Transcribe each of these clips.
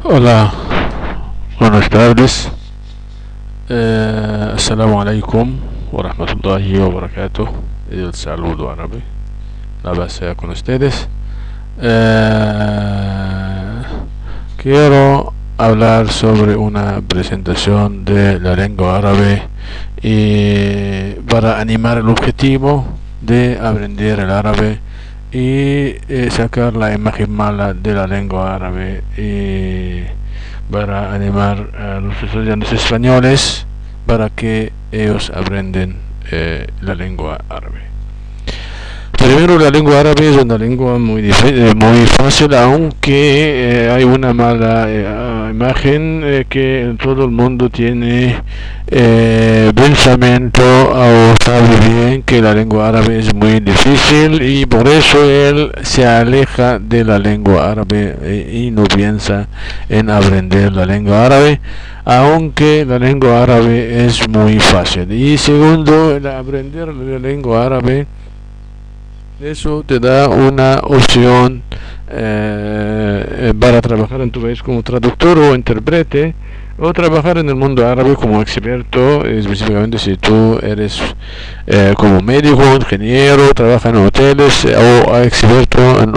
Hola, buenas tardes. Assalamu alaikum wa rahmatullahi wa barakatuh. El saludo árabe. La base con ustedes. Eh, Quiero hablar sobre una presentación de la lengua árabe y para animar el objetivo de aprender el árabe y sacar la imagen mala de la lengua árabe y para animar a los estudiantes españoles para que ellos aprenden la lengua árabe. Primero, la lengua árabe es una lengua muy fácil, aunque hay una mala imagen que todo el mundo tiene pensamiento o sabe bien que la lengua árabe es muy difícil y por eso él se aleja de la lengua árabe y no piensa en aprender la lengua árabe, aunque la lengua árabe es muy fácil. Y segundo, el aprender la lengua árabe, eso te da una opción para trabajar en tu país como traductor o intérprete o trabajar en el mundo árabe como experto, específicamente si tú eres como médico, ingeniero, trabaja en hoteles o experto en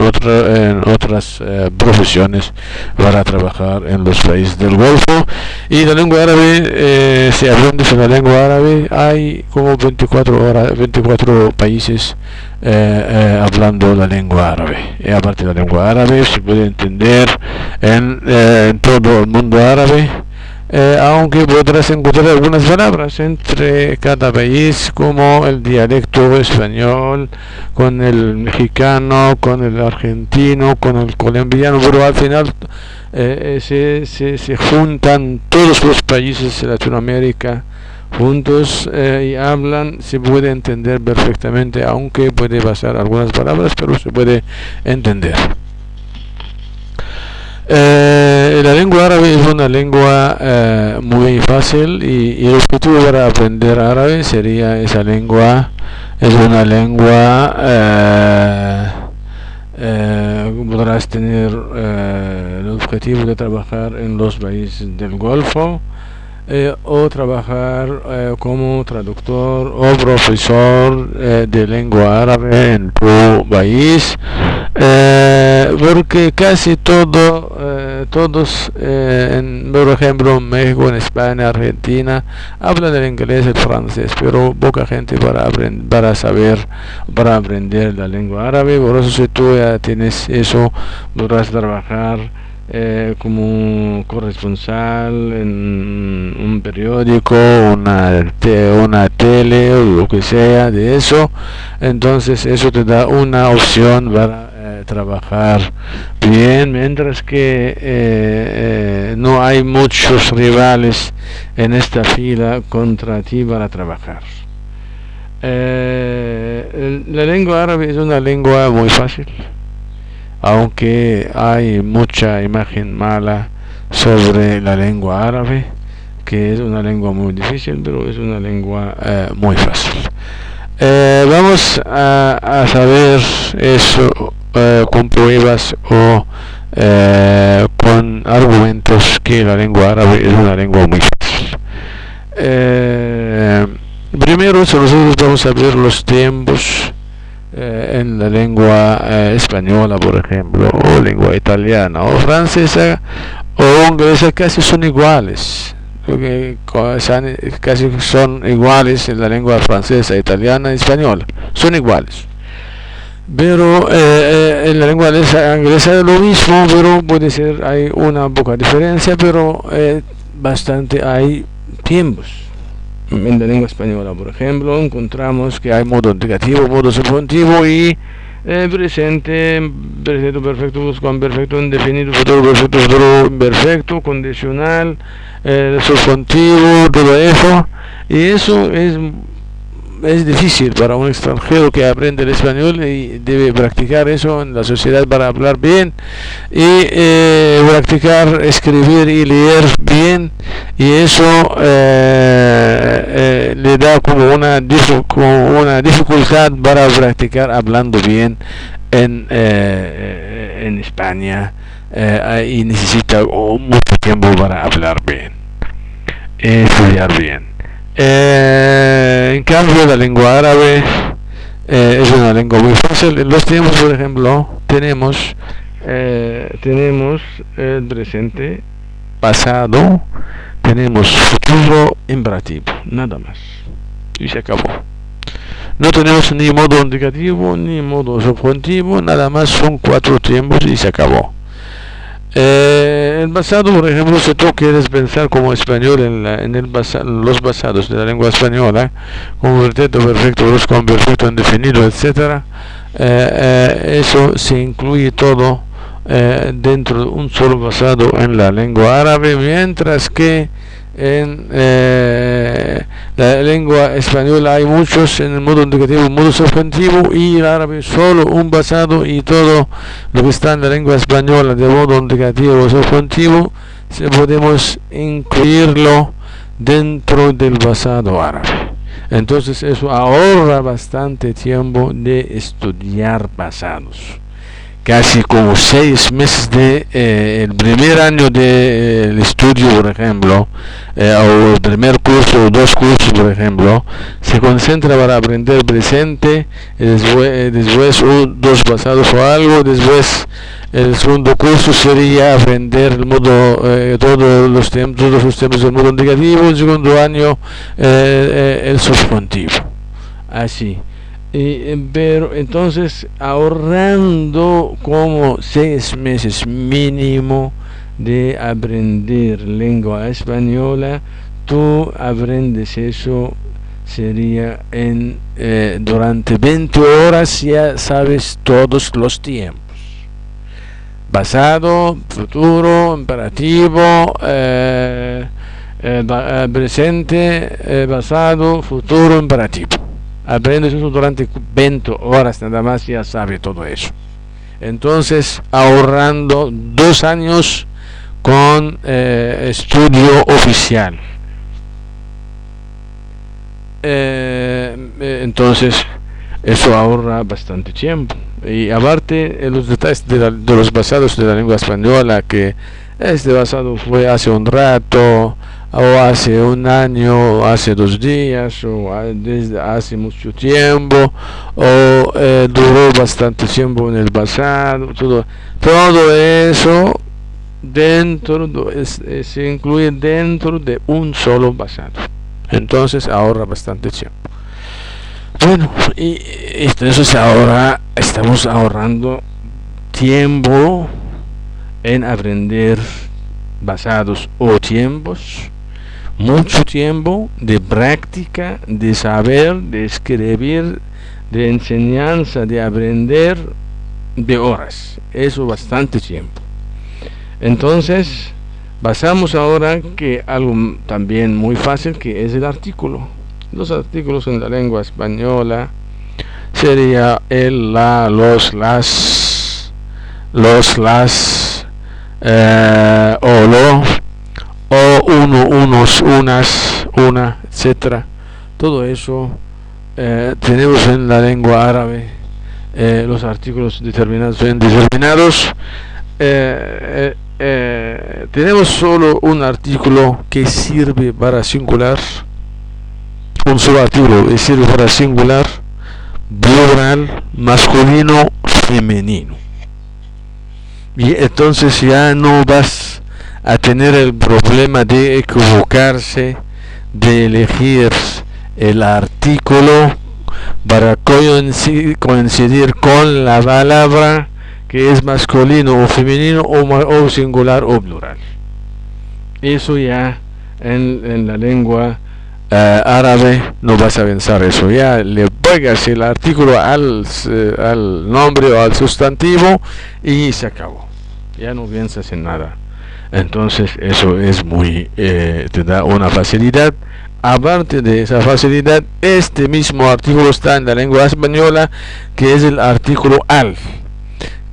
otras profesiones para trabajar en los países del Golfo. Y la lengua árabe, si aprendes la lengua árabe, hay como 24 países hablando la lengua árabe. Y aparte de la lengua árabe se puede entender en todo el mundo árabe, aunque podrás encontrar algunas palabras entre cada país, como el dialecto español, con el mexicano, con el argentino, con el colombiano, pero al final se juntan todos los países de Latinoamérica juntos y hablan, se puede entender perfectamente, aunque puede pasar algunas palabras, pero se puede entender. La lengua árabe es una lengua muy fácil y el objetivo para aprender árabe sería esa lengua. Es una lengua podrás tener el objetivo de trabajar en los países del Golfo o trabajar como traductor o profesor de lengua árabe en tu país, porque casi todos, por ejemplo, en México, en España, Argentina, hablan el inglés y el francés, pero poca gente para aprender la lengua árabe. Por eso, si tú ya tienes eso, podrás trabajar como corresponsal en un periódico, una tele o lo que sea de eso. Entonces eso te da una opción para trabajar bien, mientras que no hay muchos rivales en esta fila contra ti para trabajar. La lengua árabe es una lengua muy fácil, aunque hay mucha imagen mala sobre la lengua árabe, que es una lengua muy difícil, pero es una lengua muy fácil. Vamos a saber eso con pruebas o con argumentos que la lengua árabe es una lengua muy fácil. Primero, nosotros vamos a ver los tiempos en la lengua española, por ejemplo, o lengua italiana, o francesa, o inglesa, casi son iguales. Casi son iguales en la lengua francesa, italiana y española, son iguales. Pero en la lengua inglesa es lo mismo, pero puede ser, hay una poca diferencia, pero bastante hay tiempos. En la lengua española, por ejemplo, encontramos que hay modo indicativo, modo subjuntivo y presente, presente perfecto, perfecto indefinido, futuro perfecto, futuro imperfecto, condicional, subjuntivo, todo eso. Y eso es es difícil para un extranjero que aprende el español y debe practicar eso en la sociedad para hablar bien y practicar escribir y leer bien, y eso le da como una dificultad para practicar hablando bien en España, y necesita mucho tiempo para hablar bien, estudiar bien. En cambio, la lengua árabe es una lengua muy fácil. En los tiempos, por ejemplo, tenemos el presente, pasado, tenemos futuro, imperativo, nada más, y se acabó. No tenemos ni modo indicativo ni modo subjuntivo, nada más, son 4 tiempos y se acabó. El pasado, por ejemplo, si tú quieres pensar como español en los basados de la lengua española, como pretérito perfecto, perfecto, indefinido, etc., eso se incluye todo dentro de un solo basado en la lengua árabe, mientras que en la lengua española hay muchos en el modo indicativo, modo subjuntivo, y el árabe solo un basado, y todo lo que está en la lengua española de modo indicativo o subjuntivo podemos incluirlo dentro del basado árabe. Entonces eso ahorra bastante tiempo de estudiar basados. Casi como 6 meses de el primer año del estudio, por ejemplo, o el primer curso o 2 cursos, por ejemplo, se concentra para aprender presente, después 2 basados o algo, después el segundo curso sería aprender el modo, todos los temas del modo indicativo, el segundo año el subjuntivo, así. Pero entonces, ahorrando como 6 meses mínimo de aprender lengua española, tú aprendes eso, sería durante 20 horas ya sabes todos los tiempos: pasado, futuro, imperativo, presente, pasado, futuro, imperativo. Aprendes eso durante 20 horas nada más, ya sabe todo eso. Entonces, ahorrando 2 años con estudio oficial. Entonces, eso ahorra bastante tiempo. Y aparte, los detalles de los basados de la lengua española, que este basado fue hace un rato, o hace un año, o hace 2 días, o desde hace mucho tiempo, o duró bastante tiempo en el pasado, todo eso se incluye dentro de un solo basado. Entonces ahorra bastante tiempo. Bueno, y entonces ahora estamos ahorrando tiempo en aprender basados o tiempos, mucho tiempo de práctica, de saber, de escribir, de enseñanza, de aprender, de horas. Eso bastante tiempo. Entonces, pasamos ahora que algo también muy fácil, que es el artículo. Los artículos en la lengua española sería el, la, los, las, o lo, o uno, unos, unas, una, etcétera. Todo eso tenemos en la lengua árabe. Los artículos determinados e indeterminados. Tenemos solo un artículo que sirve para singular, un solo artículo que sirve para singular, plural, masculino, femenino. Y entonces ya no vas a tener el problema de equivocarse, de elegir el artículo para coincidir con la palabra que es masculino o femenino, o singular o plural. Eso ya en la lengua árabe no vas a pensar eso. Ya le pegas el artículo al nombre o al sustantivo y se acabó. Ya no piensas en nada. Entonces eso es muy te da una facilidad aparte de esa facilidad, este mismo artículo está en la lengua española, que es el artículo al.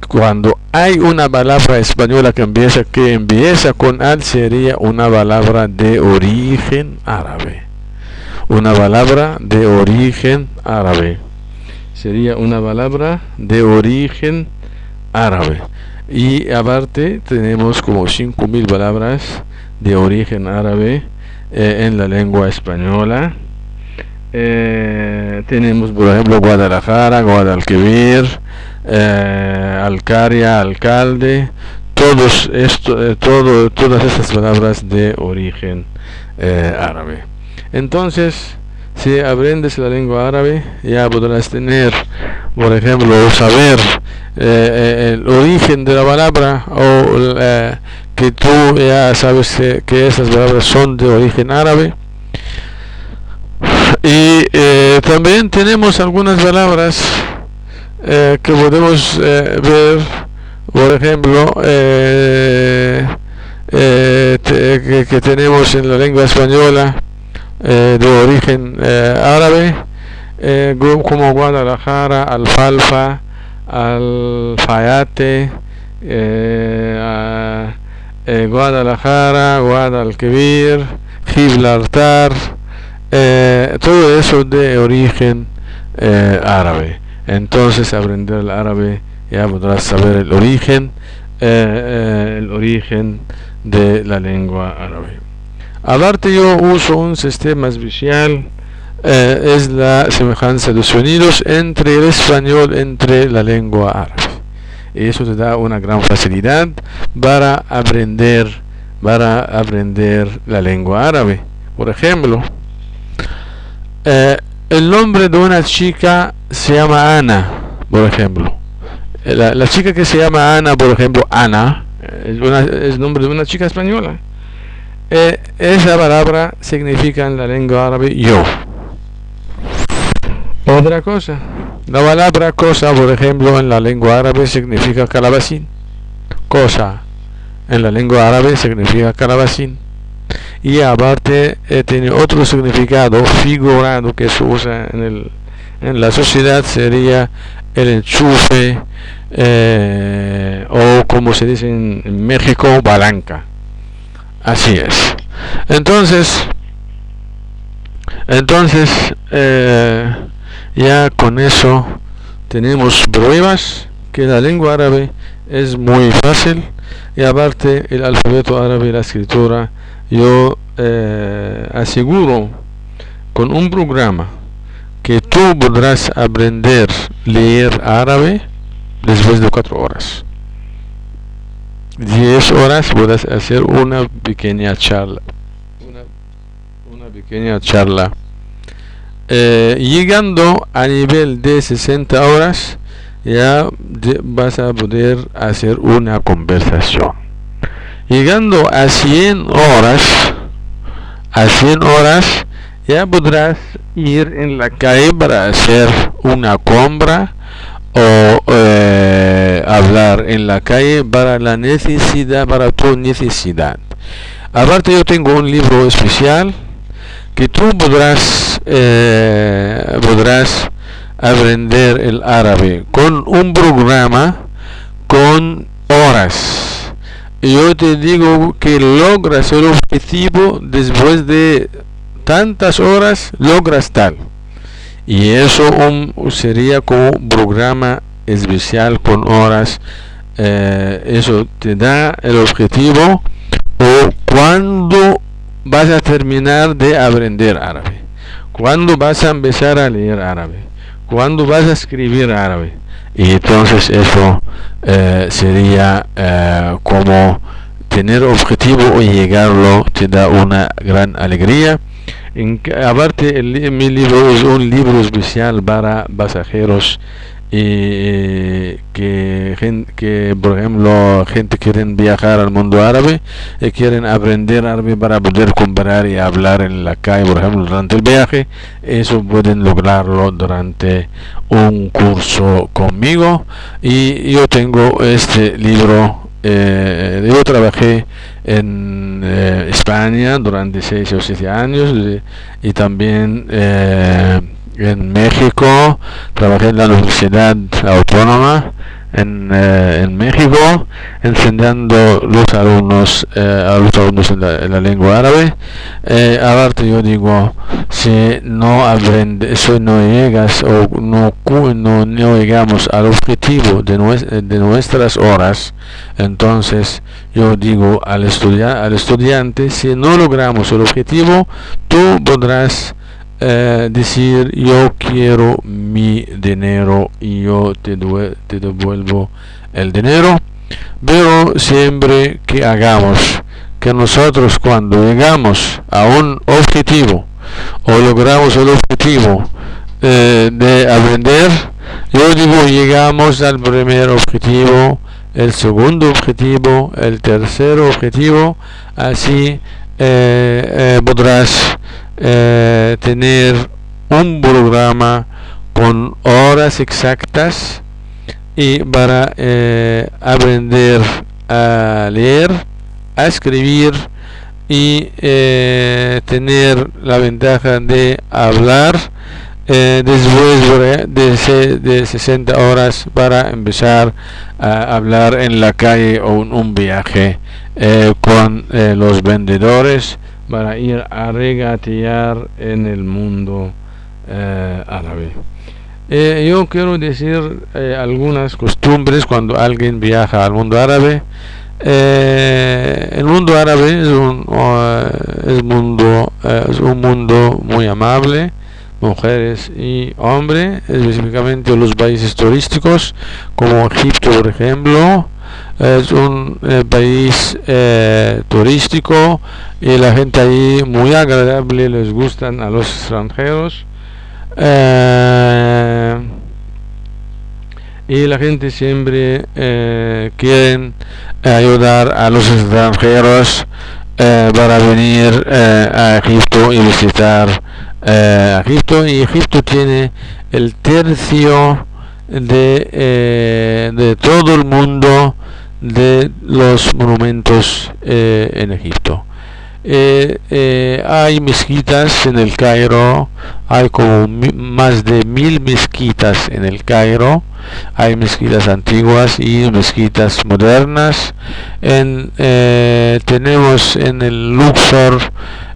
Cuando hay una palabra española que empieza con al, sería una palabra de origen árabe. Una palabra de origen árabe. Sería una palabra de origen árabe. Y aparte tenemos como 5.000 palabras de origen árabe en la lengua española. Tenemos, por ejemplo, Guadalajara, Guadalquivir, Alcaria, alcalde, todas estas palabras de origen árabe. Entonces, si aprendes la lengua árabe, ya podrás tener, por ejemplo, saber el origen de la palabra, o que tú ya sabes que esas palabras son de origen árabe. Y también tenemos algunas palabras que podemos ver, por ejemplo, que tenemos en la lengua española de origen árabe, como Guadalajara, alfalfa, alfayate, Guadalajara, Guadalquivir, Gibraltar, todo eso de origen árabe. Entonces, aprender el árabe, ya podrás saber el origen de la lengua árabe. Aparte, yo uso un sistema especial, es la semejanza de sonidos entre el español, entre la lengua árabe. Y eso te da una gran facilidad para aprender la lengua árabe. Por ejemplo, el nombre de una chica se llama Ana, por ejemplo. La chica que se llama Ana, por ejemplo, Ana, es el nombre de una chica española. Esa palabra significa en la lengua árabe yo. Otra cosa, la palabra cosa, por ejemplo, en la lengua árabe significa calabacín. Cosa en la lengua árabe significa calabacín. Y aparte tiene otro significado figurado que se usa en la sociedad, sería el enchufe, o como se dice en México, palanca. Así es. Entonces ya con eso tenemos pruebas que la lengua árabe es muy fácil. Y aparte el alfabeto árabe, la escritura, yo aseguro con un programa que tú podrás aprender a leer árabe después de 4 horas. 10 horas podrás hacer una pequeña charla. Llegando a nivel de 60 horas, ya vas a poder hacer una conversación. Llegando a 100 horas, ya podrás ir en la calle para hacer una compra, o hablar en la calle para tu necesidad. Aparte, yo tengo un libro especial que tú podrás aprender el árabe con un programa, con horas. Yo te digo que logras el objetivo después de tantas horas, logras tal. Y eso sería como un programa especial con horas. Eso te da el objetivo, o cuando vas a terminar de aprender árabe, cuando vas a empezar a leer árabe, cuando vas a escribir árabe. Y entonces eso sería como tener objetivo y llegarlo, te da una gran alegría. Aparte, mi libro es un libro especial para pasajeros que por ejemplo, gente quieren viajar al mundo árabe y quieren aprender árabe para poder comprar y hablar en la calle, por ejemplo, durante el viaje. Eso pueden lograrlo durante un curso conmigo. Y yo tengo este libro yo trabajé en España durante 6 o 7 años y también en México. Trabajé en la Universidad Autónoma en México, enseñando a los alumnos en la lengua árabe. Aparte yo digo, si no aprendes, si no llegas o no llegamos al objetivo de nuestras horas, entonces yo digo al estudiante, si no logramos el objetivo, tú podrás decir yo quiero mi dinero y yo te devuelvo el dinero, pero siempre que nosotros cuando llegamos a un objetivo o logramos el objetivo de aprender, yo digo llegamos al primer objetivo, el segundo objetivo, el tercer objetivo, así podrás tener un programa con horas exactas y para aprender a leer, a escribir y tener la ventaja de hablar después de 60 horas para empezar a hablar en la calle o en un viaje con los vendedores para ir a regatear en el mundo árabe. Yo quiero decir algunas costumbres cuando alguien viaja al mundo árabe. El mundo árabe es un mundo muy amable, mujeres y hombres, específicamente los países turísticos como Egipto, por ejemplo. Es un país turístico y la gente ahí muy agradable, les gustan a los extranjeros, y la gente siempre quiere ayudar a los extranjeros para venir a Egipto y visitar Egipto. Y Egipto tiene el tercio de todo el mundo de los monumentos en Egipto. Hay mezquitas en el Cairo, hay como más de 1000 mezquitas en el Cairo. Hay mezquitas antiguas y mezquitas modernas. Tenemos en el Luxor,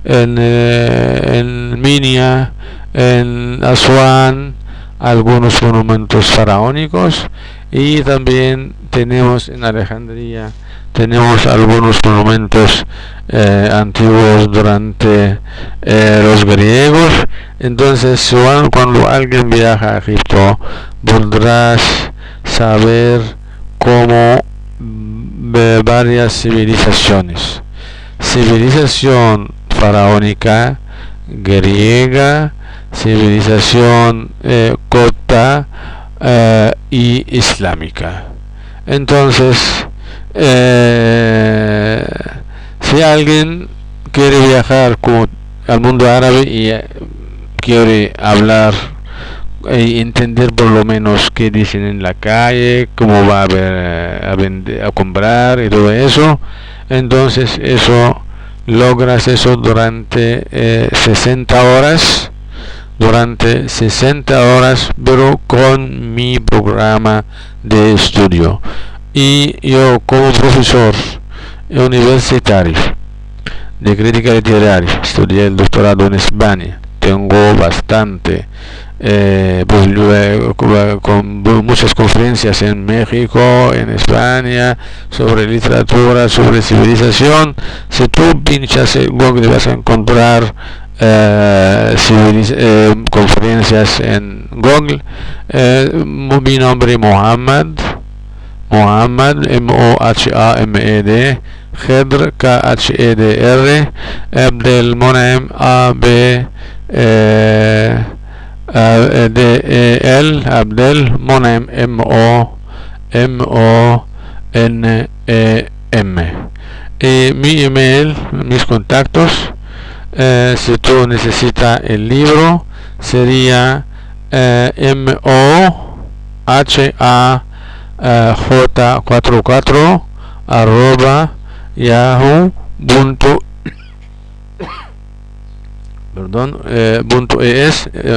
en Minia, en Asuán, algunos monumentos faraónicos, y también tenemos en Alejandría algunos monumentos antiguos durante los griegos. Entonces cuando alguien viaja a Egipto podrás saber cómo varias civilización faraónica, griega, civilización copta y islámica. Entonces si alguien quiere viajar al mundo árabe y quiere hablar y entender por lo menos qué dicen en la calle, cómo va a comprar y todo eso, entonces logras eso durante 60 horas, pero con mi programa de estudio. Y yo como profesor universitario de crítica literaria estudié el doctorado en España. Tengo bastante con muchas conferencias en México, en España, sobre literatura, sobre civilización. Si tú pinchas en Google vas a encontrar conferencias en Google. Mi nombre Mohamed, Mohamed, Khedr, Kheder, Abdel Monem, Abdel Monem, Monem. Mi email, mis contactos, si tú necesitas el libro, sería moha j44 arroba yahoo.es,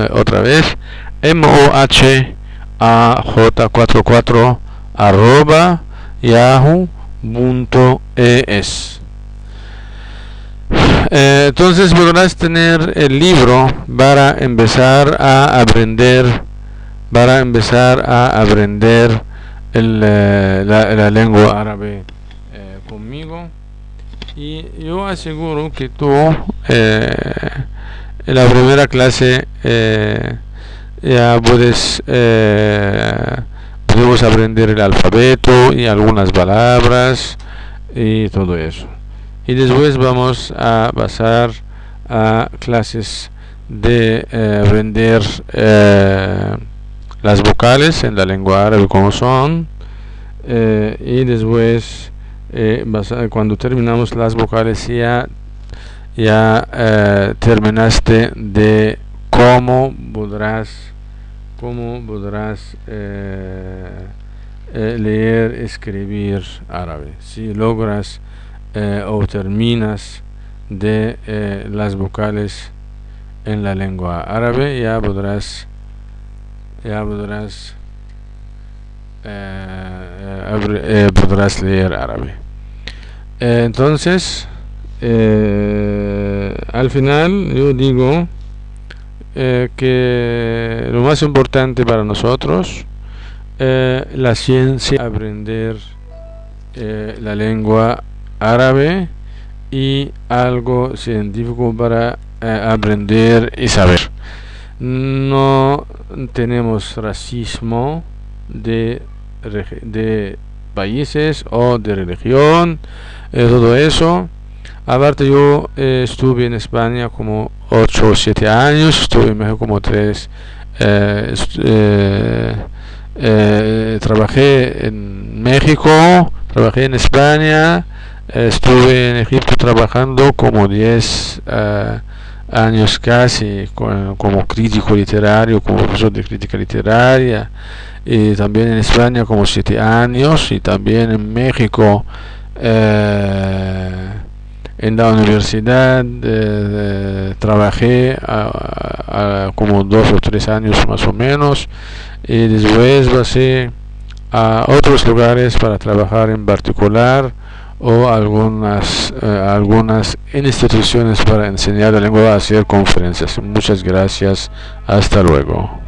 otra vez, mohaj44 arroba yahoo.es. Entonces podrás tener el libro para empezar a aprender la lengua árabe conmigo, y yo aseguro que tú en la primera clase ya podemos aprender el alfabeto y algunas palabras y todo eso, y después vamos a pasar a clases de aprender las vocales en la lengua árabe como son, y después cuando terminamos las vocales ya terminaste de cómo podrás leer, escribir árabe. Si logras o terminas de las vocales en la lengua árabe, ya podrás leer árabe. Entonces al final yo digo que lo más importante para nosotros la ciencia, aprender la lengua árabe, y algo científico para aprender y saber. No tenemos racismo de países o de religión, todo eso. Aparte, yo estuve en España como 8 o 7 años, estuve en México como 3, trabajé en México, trabajé en España, estuve en Egipto trabajando como 10 años casi como crítico literario, como profesor de crítica literaria, y también en España como 7 años, y también en México en la universidad trabajé como 2 o 3 años más o menos, y después pasé a otros lugares para trabajar en particular, o algunas instituciones para enseñar la lengua, hacer conferencias. Muchas gracias, hasta luego.